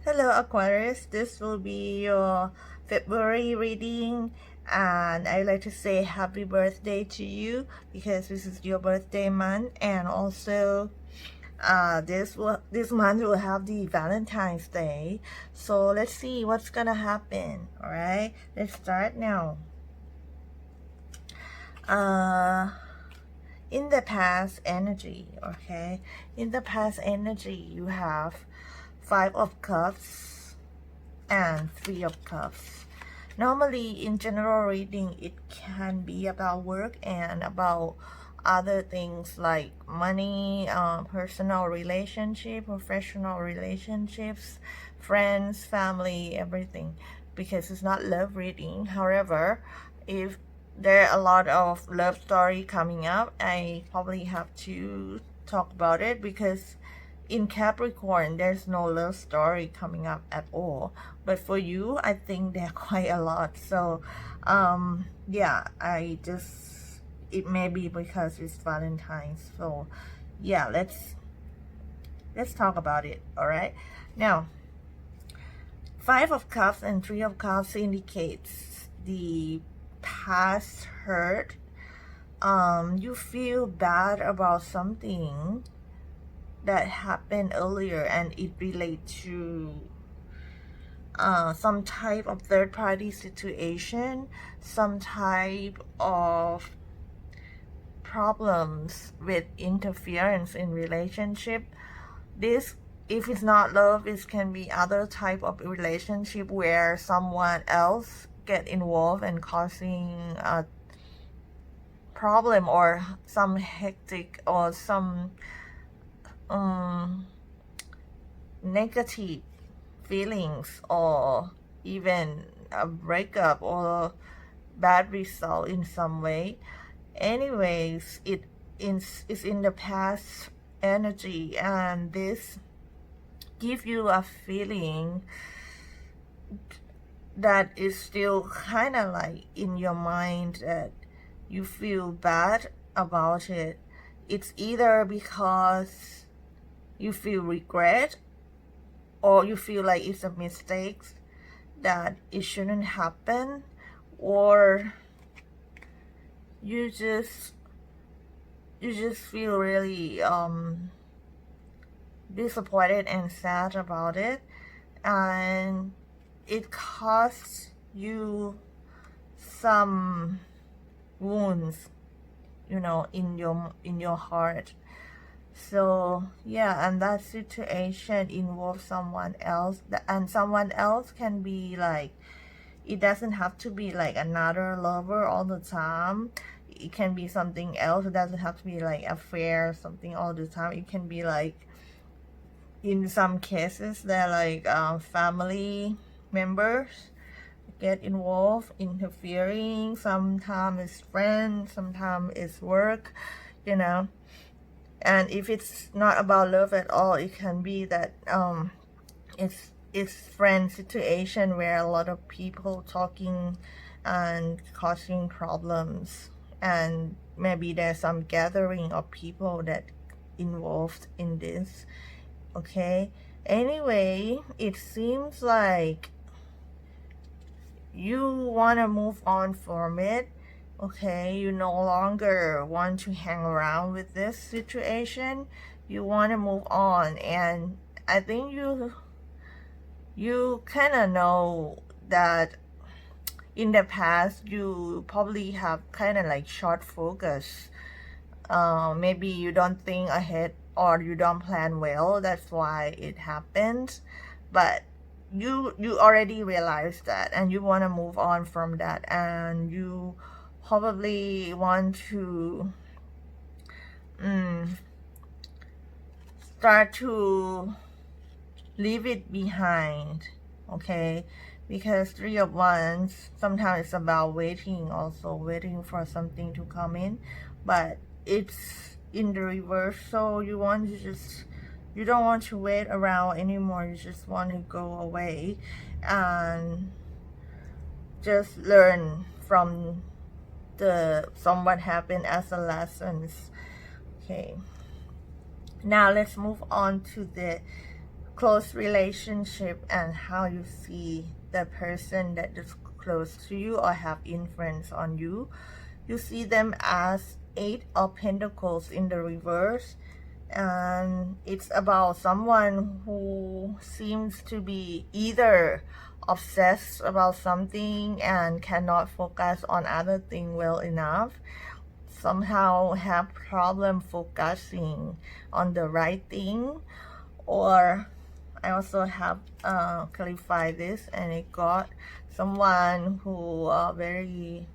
Hello Aquarius, this will be your February reading, and I'd like to say happy birthday to you because this is your birthday month, and also this month will have the Valentine's Day. So let's see what's gonna happen. All right, let's start now. uh in the past energy, okay, in the past energy you have Five of Cups and Three of Cups. Normally, in general reading, it can be about work and about other things like money, personal relationship, professional relationships, friends, family, everything, because it's not love reading. However, if there are a lot of love story coming up, I probably have to talk about it because in Capricorn, there's no love story coming up at all. But for you, I think there are quite a lot. So, yeah, it may be because it's Valentine's. So, yeah, let's talk about it. All right. Now, Five of Cups and Three of Cups indicates the past hurt. You feel bad about something that happened earlier, and it relates to some type of third-party situation, some type of problems with interference in relationship. This, if it's not love, it can be other type of relationship where someone else get involved and causing a problem or some hectic or some negative feelings, or even a breakup or bad result in some way. Anyways, is in the past energy, and this give you a feeling that is still kind of like in your mind, that you feel bad about it. It's either because you feel regret, or you feel like it's a mistake that it shouldn't happen, or you just feel really disappointed and sad about it, and it caused you some wounds, in your heart. So yeah, and that situation involves someone else, and someone else can be like, it doesn't have to be like another lover all the time. It can be something else. It doesn't have to be like affair, something all the time. It can be like, in some cases, they're like family members get involved, interfering. Sometimes it's friends, sometimes it's work, you know. And if it's not about love at all, it can be that it's friend situation where a lot of people talking and causing problems, and maybe there's some gathering of people that involved in this. Okay, anyway, it seems like you want to move on from it. Okay, you no longer want to hang around with this situation. You want to move on, and I think you kind of know that in the past you probably have kind of like short focus. Maybe you don't think ahead, or you don't plan well. That's why it happens. But you already realize that, and you want to move on from that, and you probably want to start to leave it behind. Okay, because Three of Wands sometimes it's about waiting, also waiting for something to come in, but it's in the reverse. So you don't want to wait around anymore. You just want to go away and just learn from what happened as a lessons. Okay, now let's move on to the close relationship and how you see the person that is close to you or have influence on you. You see them as 8 of Pentacles in the reverse, and it's about someone who seems to be either obsessed about something and cannot focus on other things well enough, somehow have problem focusing on the right thing. Or I also have clarified this, and it got someone who very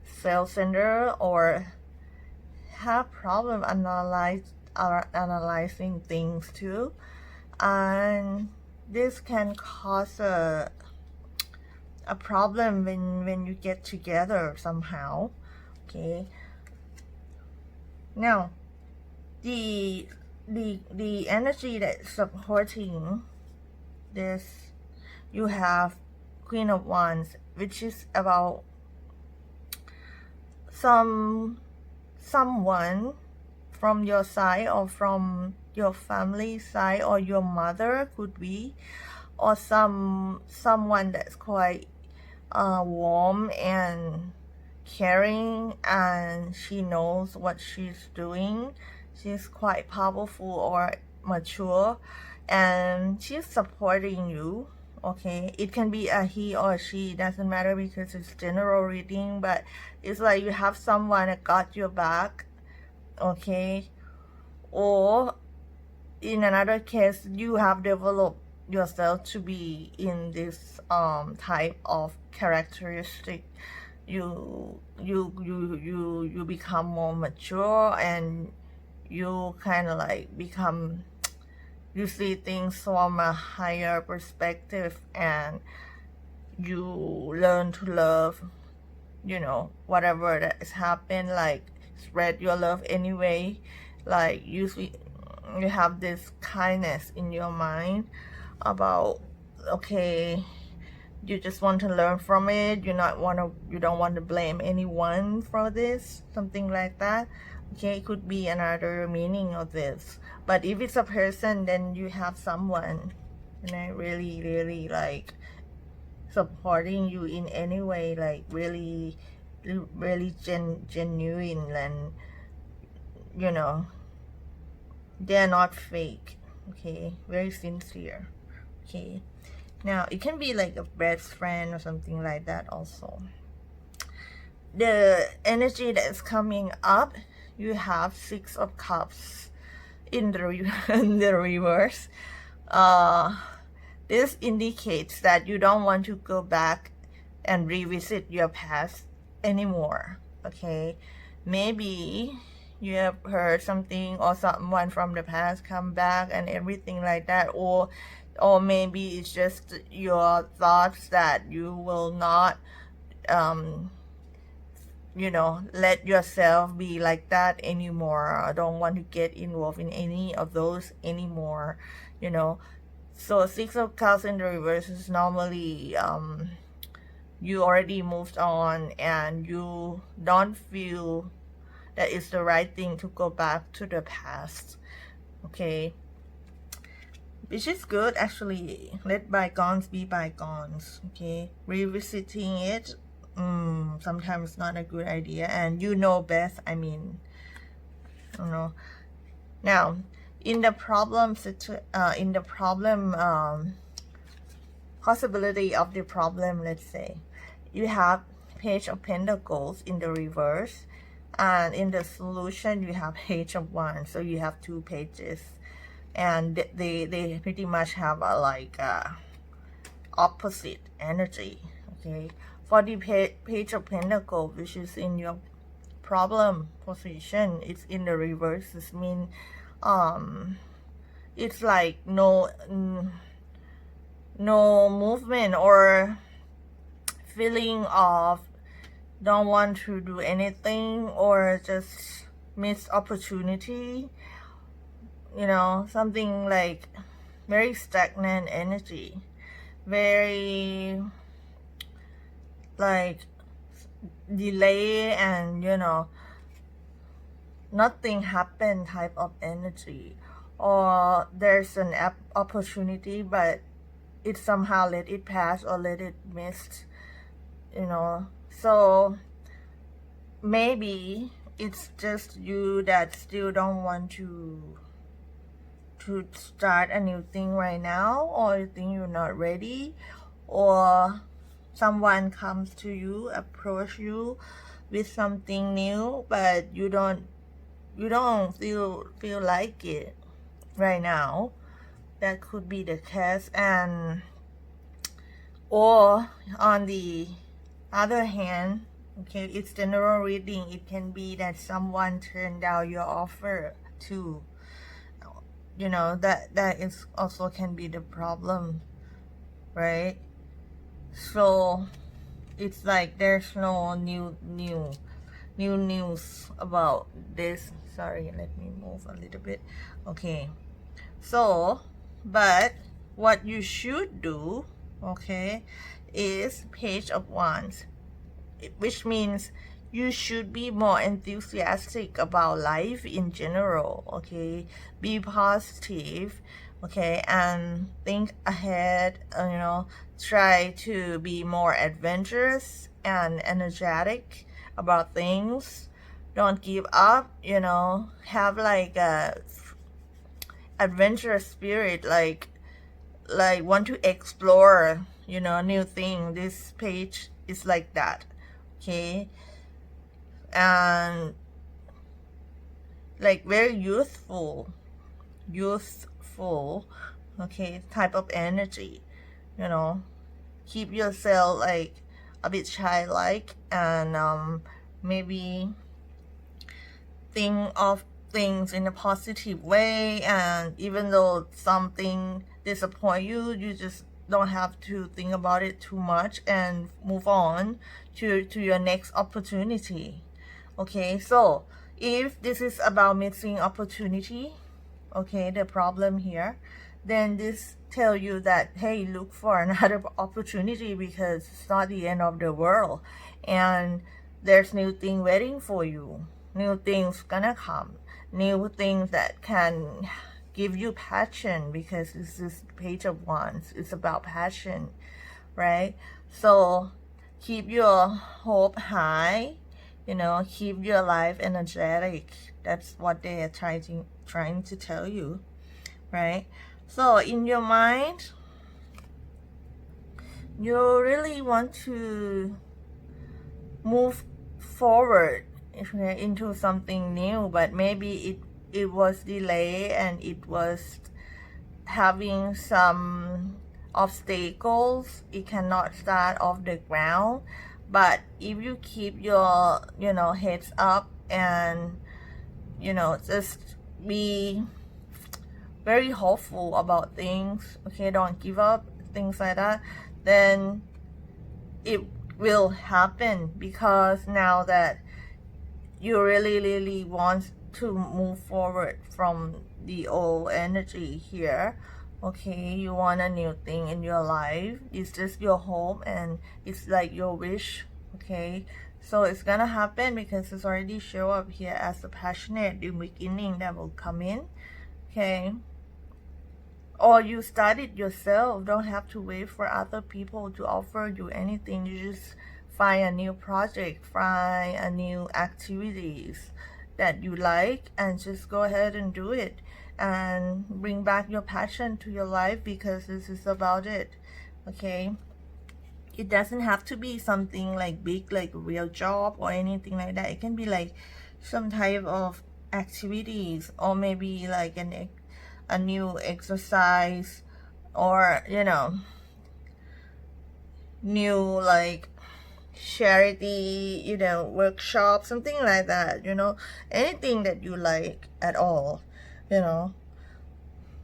self-centered or have problem analyzing things too, and this can cause a problem when you get together somehow. Okay, now the energy that's supporting this, you have Queen of Wands, which is about someone from your side or from your family side, or your mother could be, or someone that's quite warm and caring, and she knows what she's doing. She's quite powerful or mature, and she's supporting you. Okay, it can be a he or she, doesn't matter because it's general reading, but it's like you have someone that got your back. Okay, or in another case, you have developed yourself to be in this type of characteristic. You become more mature, and you kind of like become, you see things from a higher perspective, and you learn to love, you know, whatever that has happened, like spread your love anyway. Like you have this kindness in your mind about, okay, you just want to learn from it. You don't want to blame anyone for this, something like that. Okay, it could be another meaning of this. But if it's a person, then you have someone, you know, really like supporting you in any way, like really genuine, and you know, they're not fake. Okay, very sincere. Okay, now it can be like a best friend or something like that also. The energy that's coming up, you have 6 of Cups in the reverse. This indicates that you don't want to go back and revisit your past anymore. Okay, maybe you have heard something or someone from the past come back and everything like that, or maybe it's just your thoughts that you will not you know, let yourself be like that anymore. I don't want to get involved in any of those anymore, you know. So 6 of Cups in the reverse is normally you already moved on, and you don't feel that it's the right thing to go back to the past. Okay, which is good actually. Let bygones be bygones. Okay, revisiting it sometimes not a good idea, and you know best. I mean, you know. Now in the problem possibility of the problem, let's say you have Page of Pentacles in the reverse, and in the solution you have Page of Wands. So you have 2 pages, and they pretty much have a like opposite energy. Okay, for the Page of Pentacles, which is in your problem position, it's in the reverse. This means it's like no movement, or feeling of don't want to do anything, or just missed opportunity, you know, something like very stagnant energy, very like delay, and you know, nothing happened type of energy. or there's an opportunity, but it somehow let it pass or let it miss, you know. So maybe it's just you that still don't want to start a new thing right now, or you think you're not ready, or someone comes to you, approach you with something new, but you don't feel like it right now. That could be the case. And or on the other hand, okay, it's general reading, it can be that someone turned down your offer too, you know. That is also can be the problem, right? So it's like there's no new news about this. Sorry, let me move a little bit. Okay, so but what you should do, okay, is Page of Wands, which means you should be more enthusiastic about life in general, okay? Be positive, okay, and think ahead, you know. Try to be more adventurous and energetic about things. Don't give up, you know. Have like a adventurous spirit, like want to explore, you know, new thing. This page is like that, okay? And like very youthful, okay, type of energy, you know. Keep yourself like a bit childlike, and maybe think of things in a positive way. And even though something disappoint you, you just don't have to think about it too much and move on to your next opportunity. Okay, so if this is about missing opportunity, okay, the problem here, then this tell you that, hey, look for another opportunity, because it's not the end of the world, and there's new thing waiting for you. New things gonna come, new things that can give you passion, because this is Page of Wands. It's about passion, right? So keep your hope high, you know, keep your life energetic. That's what they are trying to tell you, right? So in your mind, you really want to move forward into something new, but maybe it was delayed and it was having some obstacles. It cannot start off the ground. But if you keep your, you know, heads up, and, you know, just be very hopeful about things, okay, don't give up, things like that, then it will happen. Because now that you really want to move forward from the old energy here, okay, you want a new thing in your life. It's just your hope, and it's like your wish, okay? So it's gonna happen, because it's already show up here as a passionate new beginning that will come in, okay? Or you start it yourself. Don't have to wait for other people to offer you anything. You just find a new project, find a new activities that you like, and just go ahead and do it, and bring back your passion to your life, because this is about it, okay? It doesn't have to be something like big, like a real job or anything like that. It can be like some type of activities, or maybe like a new exercise, or, you know, new like charity, you know, workshop, something like that, you know. Anything that you like at all, you know,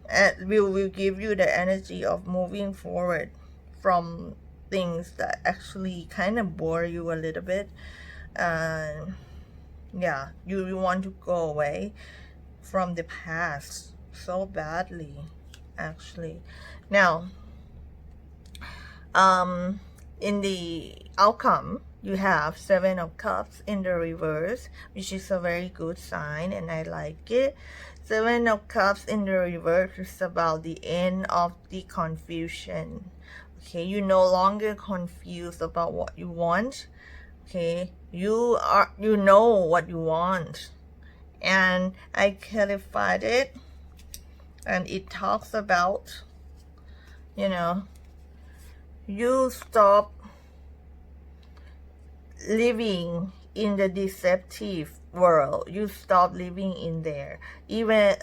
and will give you the energy of moving forward from things that actually kind of bore you a little bit. And yeah, you want to go away from the past so badly, actually. Now, in the outcome, you have Seven of Cups in the reverse, which is a very good sign, and I like it. Seven of Cups in the reverse is about the end of the confusion. Okay, you're no longer confused about what you want. Okay, you know what you want, and I clarified it, and it talks about, you stop living in the deceptive world. You stop living in there. Even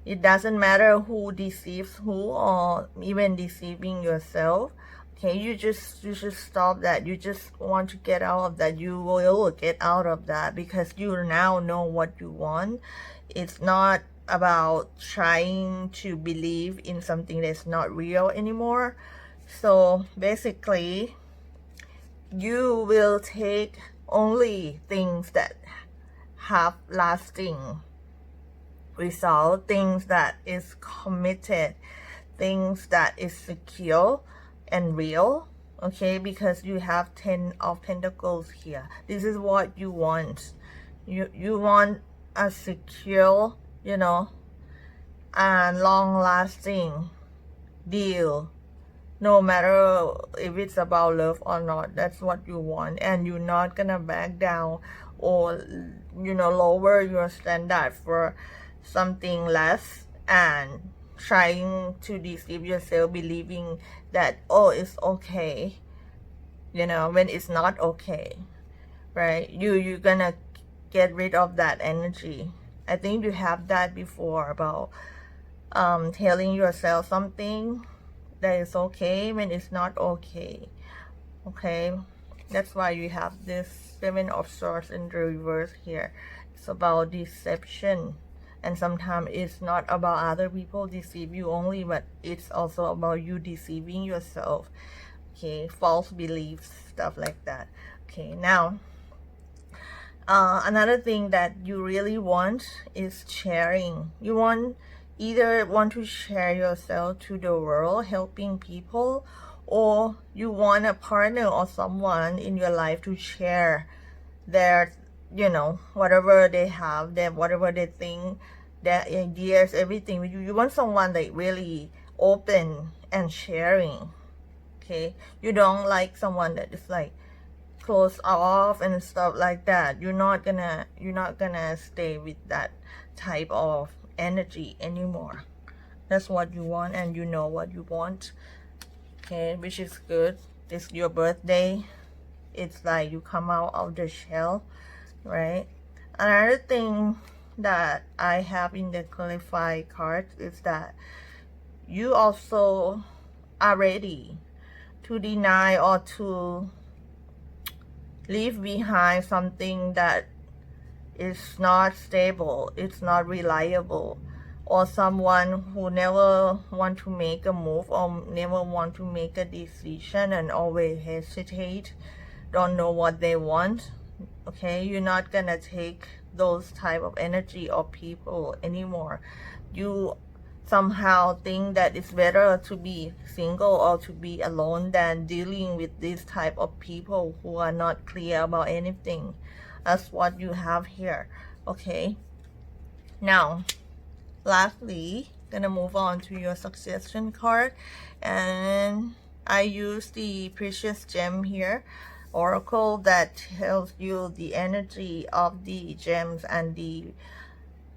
it doesn't matter who deceives who, or even deceiving yourself. Okay, you just stop that. You just want to get out of that. You will get out of that because you now know what you want. It's not about trying to believe in something that's not real anymore. So basically, you will take only things that have lasting result, things that is committed, things that is secure and real. Okay, because you have 10 of Pentacles here. This is what you want. You want a secure, and long-lasting deal, no matter if it's about love or not. That's what you want, and you're not gonna back down or lower your standard for something less and trying to deceive yourself, believing that, oh, it's okay, when it's not okay, right? You're gonna get rid of that energy. I think you have that before about telling yourself something that is okay when it's not okay. Okay, that's why you have this Seven of Swords in the reverse here. It's about deception, and sometimes it's not about other people deceive you only, but it's also about you deceiving yourself. Okay, false beliefs, stuff like that. Okay, now another thing that you really want is sharing. You either want to share yourself to the world, helping people, or you want a partner or someone in your life to share their, whatever they have, whatever they think, their ideas, everything with you. You want someone that really open and sharing. Okay, you don't like someone that is like close off and stuff like that. You're not gonna stay with that type of energy anymore. That's what you want, and you know what you want. Okay, which is good. It's your birthday. It's like you come out of the shell, right? Another thing that I have in the qualified card is that you also are ready to deny or to leave behind something that is not stable, it's not reliable, or someone who never want to make a move or never want to make a decision and always hesitate, don't know what they want. Okay, you're not gonna take those type of energy or people anymore. You somehow think that it's better to be single or to be alone than dealing with this type of people who are not clear about anything. That's what you have here. Okay, now lastly, gonna move on to your succession card, and I use the precious gem here oracle that tells you the energy of the gems and the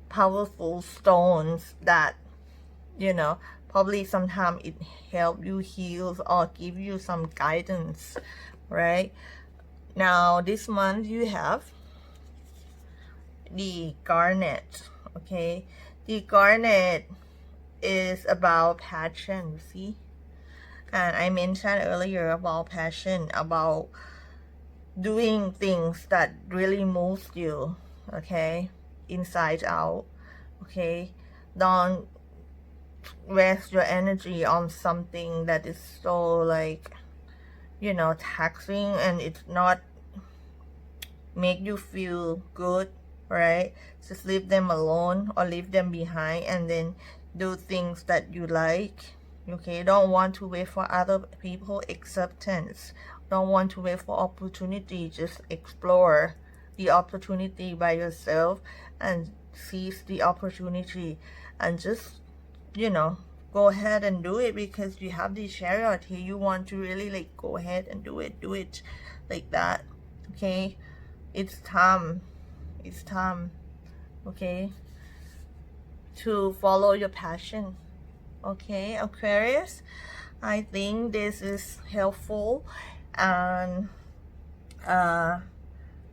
powerful stones that probably sometimes it help you heal or give you some guidance, right? Now this month you have the garnet. Okay, the garnet is about passion, see, and I mentioned earlier about passion, about doing things that really moves you, okay, inside out. Okay, don't waste your energy on something that is so like taxing, and it's not make you feel good, right? Just leave them alone or leave them behind, and then do things that you like. Okay, don't want to wait for other people acceptance. Don't want to wait for opportunity. Just explore the opportunity by yourself and seize the opportunity, and just, you know, go ahead and do it, because you have the Chariot here. You want to really like go ahead and do it like that. Okay, it's time. It's time. Okay, to follow your passion. Okay, Aquarius, I think this is helpful, and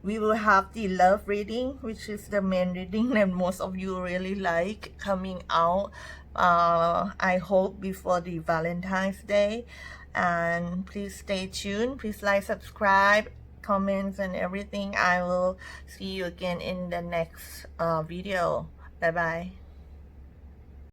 we will have the love reading, which is the main reading that most of you really like, coming out, I hope before the Valentine's Day. And please stay tuned. Please like, subscribe, comments, and everything. I will see you again in the next video. Bye bye.